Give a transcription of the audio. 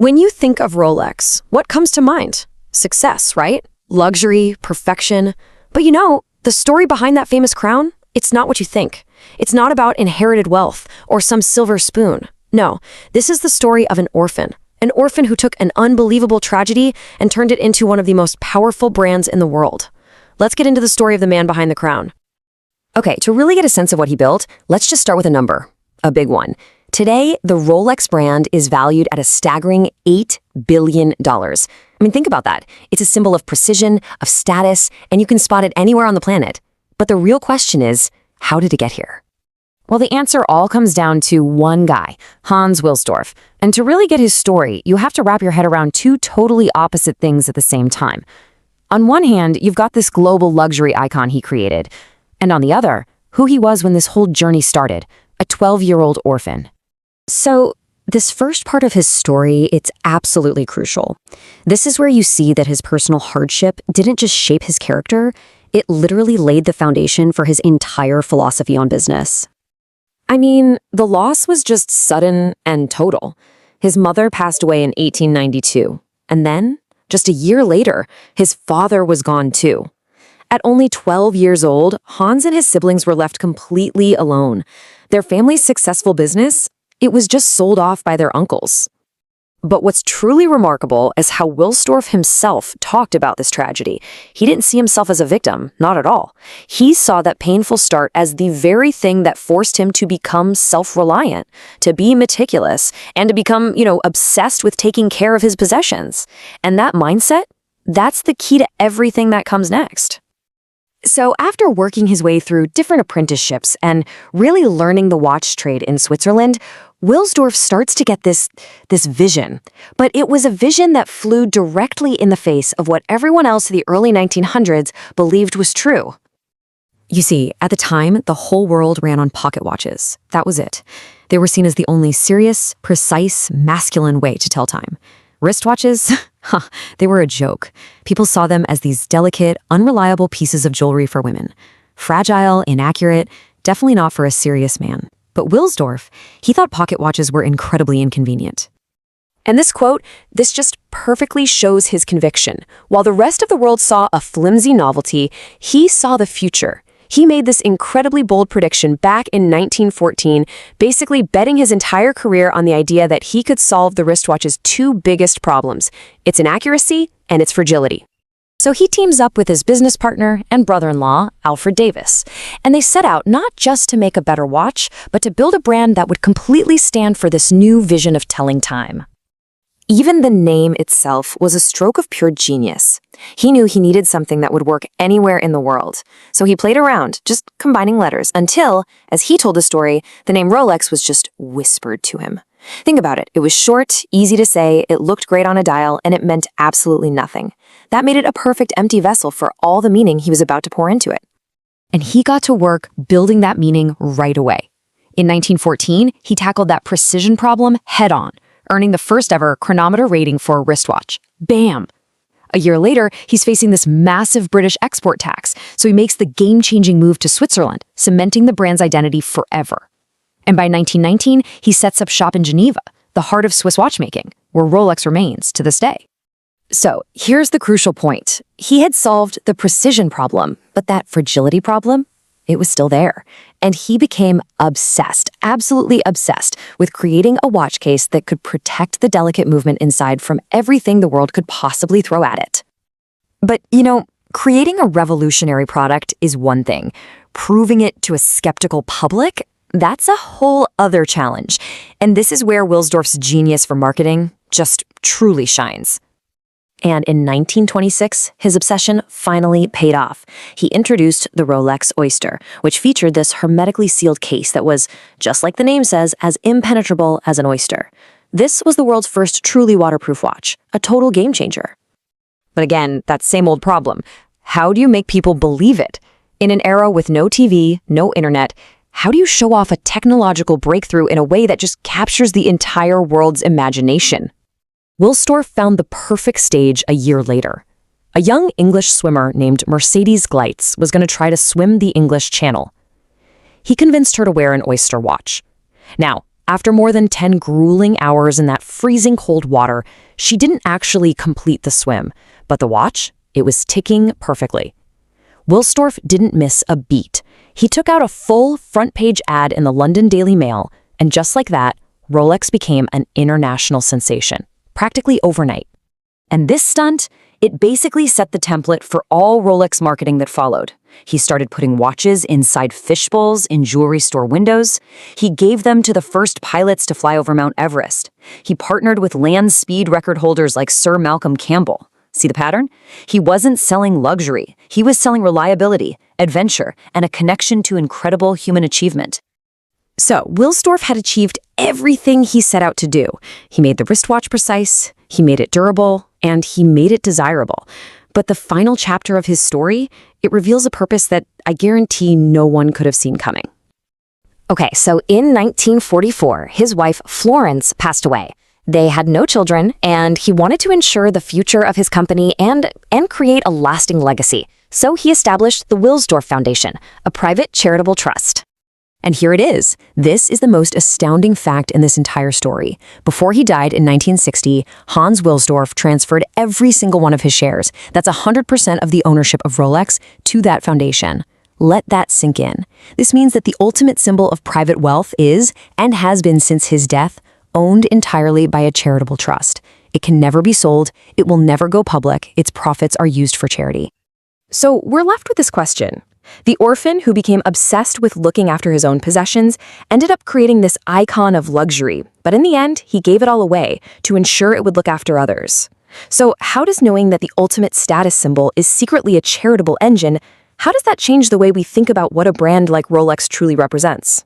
When you think of Rolex, what comes to mind? Success, right? Luxury, perfection. But the story behind that famous crown? It's not what you think. It's not about inherited wealth or some silver spoon. No, this is the story of an orphan who took an unbelievable tragedy and turned it into one of the most powerful brands in the world. Let's get into the story of the man behind the crown. Okay, to really get a sense of what he built, let's just start with a number, a big one. Today, the Rolex brand is valued at a staggering $8 billion. Think about that. It's a symbol of precision, of status, and you can spot it anywhere on the planet. But the real question is, how did it get here? Well, the answer all comes down to one guy, Hans Wilsdorf. And to really get his story, you have to wrap your head around two totally opposite things at the same time. On one hand, you've got this global luxury icon he created. And on the other, who he was when this whole journey started, a 12-year-old orphan. So, this first part of his story, it's absolutely crucial. This is where you see that his personal hardship didn't just shape his character, it literally laid the foundation for his entire philosophy on business. The loss was just sudden and total. His mother passed away in 1892, and then, just a year later, his father was gone too. At only 12 years old, Hans and his siblings were left completely alone. Their family's successful business, it was just sold off by their uncles. But what's truly remarkable is how Wilsdorf himself talked about this tragedy. He didn't see himself as a victim, not at all. He saw that painful start as the very thing that forced him to become self-reliant, to be meticulous, and to become, obsessed with taking care of his possessions. And that mindset, that's the key to everything that comes next. So after working his way through different apprenticeships and really learning the watch trade in Switzerland, Wilsdorf starts to get this vision. But it was a vision that flew directly in the face of what everyone else in the early 1900s believed was true. You see, at the time, the whole world ran on pocket watches. That was it. They were seen as the only serious, precise, masculine way to tell time. Wristwatches? They were a joke. People saw them as these delicate, unreliable pieces of jewelry for women. Fragile, inaccurate, definitely not for a serious man. But Wilsdorf, he thought pocket watches were incredibly inconvenient. And this quote, this just perfectly shows his conviction. While the rest of the world saw a flimsy novelty, he saw the future. He made this incredibly bold prediction back in 1914, basically betting his entire career on the idea that he could solve the wristwatch's two biggest problems, its inaccuracy and its fragility. So he teams up with his business partner and brother-in-law, Alfred Davis, and they set out not just to make a better watch, but to build a brand that would completely stand for this new vision of telling time. Even the name itself was a stroke of pure genius. He knew he needed something that would work anywhere in the world. So he played around, just combining letters, until, as he told the story, the name Rolex was just whispered to him. Think about it. It was short, easy to say, it looked great on a dial, and it meant absolutely nothing. That made it a perfect empty vessel for all the meaning he was about to pour into it. And he got to work building that meaning right away. In 1914, he tackled that precision problem head-on, earning the first ever chronometer rating for a wristwatch. Bam! A year later, he's facing this massive British export tax, so he makes the game-changing move to Switzerland, cementing the brand's identity forever. And by 1919, he sets up shop in Geneva, the heart of Swiss watchmaking, where Rolex remains to this day. So, here's the crucial point. He had solved the precision problem, but that fragility problem? It was still there. And he became obsessed, absolutely obsessed, with creating a watch case that could protect the delicate movement inside from everything the world could possibly throw at it. But, creating a revolutionary product is one thing. Proving it to a skeptical public, that's a whole other challenge. And this is where Wilsdorf's genius for marketing just truly shines. And in 1926, his obsession finally paid off. He introduced the Rolex Oyster, which featured this hermetically sealed case that was, just like the name says, as impenetrable as an oyster. This was the world's first truly waterproof watch, a total game changer. But again, that same old problem. How do you make people believe it? In an era with no TV, no internet, how do you show off a technological breakthrough in a way that just captures the entire world's imagination? Wilsdorf found the perfect stage a year later. A young English swimmer named Mercedes Gleitz was going to try to swim the English Channel. He convinced her to wear an oyster watch. Now, After more than 10 grueling hours in that freezing cold water, she didn't actually complete the swim, but the watch, it was ticking perfectly. Wilsdorf didn't miss a beat. He took out a full front-page ad in the London Daily Mail, and just like that, Rolex became an international sensation, practically overnight. And this stunt, it basically set the template for all Rolex marketing that followed. He started putting watches inside fishbowls in jewelry store windows. He gave them to the first pilots to fly over Mount Everest. He partnered with land speed record holders like Sir Malcolm Campbell. See the pattern? He wasn't selling luxury. He was selling reliability, adventure, and a connection to incredible human achievement. So, Wilsdorf had achieved everything he set out to do. He made the wristwatch precise, he made it durable, and he made it desirable. But the final chapter of his story, it reveals a purpose that I guarantee no one could have seen coming. Okay, so in 1944, his wife Florence passed away. They had no children, and he wanted to ensure the future of his company and create a lasting legacy. So he established the Wilsdorf Foundation, a private charitable trust. And here it is. This is the most astounding fact in this entire story. Before he died in 1960, Hans Wilsdorf transferred every single one of his shares. That's 100% of the ownership of Rolex to that foundation. Let that sink in. This means that the ultimate symbol of private wealth is, and has been since his death, owned entirely by a charitable trust. It can never be sold. It will never go public. Its profits are used for charity. So we're left with this question. The orphan who became obsessed with looking after his own possessions ended up creating this icon of luxury, but in the end, he gave it all away to ensure it would look after others. So how does knowing that the ultimate status symbol is secretly a charitable engine, how does that change the way we think about what a brand like Rolex truly represents?